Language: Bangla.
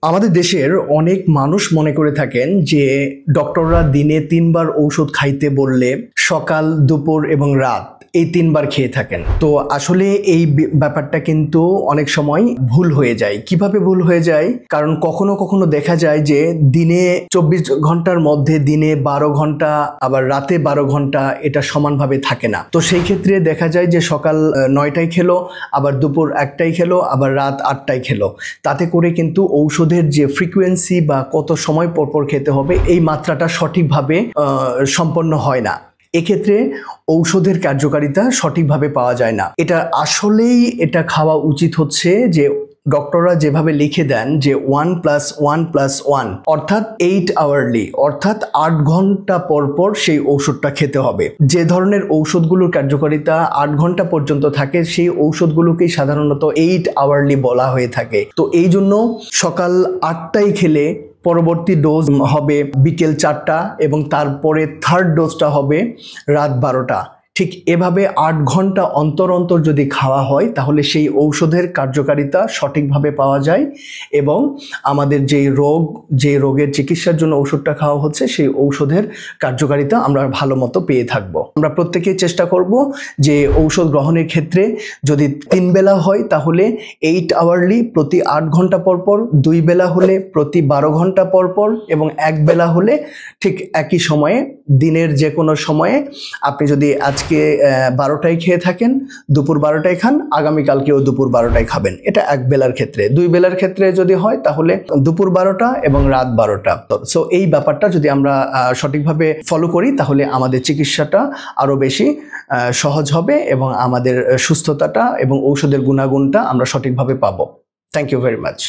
আমাদের দেশের অনেক মানুষ মনে করে থাকেন যে ডক্টররা দিনে 3 বার ঔষধ খাইতে বললে সকাল, দুপুর এবং রাত এই 3 বার খেয়ে থাকেন। তো আসলে এই ব্যাপারটা কিন্তু অনেক সময় ভুল হয়ে যায়। কিভাবে ভুল হয়ে যায়? কারণ কখনো কখনো দেখা যায় যে দিনে 24 ঘন্টার মধ্যে দিনে 12 ঘন্টা আবার রাতে 12 ঘন্টা এটা সমানভাবে থাকে না। তো সেই ক্ষেত্রে দেখা যায় যে সকাল 9টায় খেলো, আবার দুপুর 1টায় খেলো, আবার রাত 8টায় খেলো। তাতে করে কিন্তু ঔষধের যে ফ্রিকোয়েন্সি বা কত সময় পরপর খেতে হবে এই মাত্রাটা সঠিকভাবে সম্পন্ন হয় না। এক্ষেত্রে ঔষধের কার্যকারিতা সঠিকভাবে পাওয়া যায় না। এটা আসলেই এটা খাওয়া উচিত হচ্ছে যে ডক্টররা যেভাবে লিখে দেন যে 1+1+1 অর্থাৎ 8 আওয়ারলি, অর্থাৎ 8 ঘন্টা পর পর সেই ঔষধটা খেতে হবে। যে ধরনের ঔষধগুলোর কার্যকারিতা 8 ঘন্টা পর্যন্ত থাকে সেই ঔষধগুলোকেই সাধারণত 8 আওয়ারলি বলা হয়ে থাকে। তো এই জন্য সকাল 8টায় খেলে পরবর্তী ডোজ হবে বিকেল 4টা এবং তারপরে থার্ড ডোজটা হবে রাত 12টা। ঠিক এভাবে 8 ঘন্টা অন্তর অন্তর যদি খাওয়া হয় তাহলে সেই ঔষধের কার্যকারিতা সঠিকভাবে পাওয়া যায় এবং আমাদের যে রোগের চিকিৎসার জন্য ঔষধটা খাওয়া হচ্ছে সেই ঔষধের কার্যকারিতা আমরা ভালো মতো পেয়ে থাকবো। আমরা প্রত্যেকেই চেষ্টা করব যে ঔষধ গ্রহণের ক্ষেত্রে যদি 3 বেলা হয় তাহলে 8 আওয়ারলি প্রতি 8 ঘন্টা পর পর, 2 বেলা হলে প্রতি 12 ঘন্টা পর পর এবং 1 বেলা হলে ঠিক একই সময়ে দিনের যে কোনো সময়ে। আপনি যদি আজকে 12টায় খেয়ে থাকেন, দুপুর 12টায় খান, আগামীকালকেও দুপুর 12টায় খাবেন। এটা 1 বেলার ক্ষেত্রে। 2 বেলার ক্ষেত্রে যদি হয় তাহলে দুপুর 12টা এবং রাত 12টা। সো এই ব্যাপারটা যদি আমরা সঠিকভাবে ফলো করি তাহলে আমাদের চিকিৎসাটা আরো বেশি সহজ হবে এবং আমাদের সুস্থতাটা এবং ঔষধের গুণাগুণটা আমরা সঠিকভাবে পাবো। Thank you very much.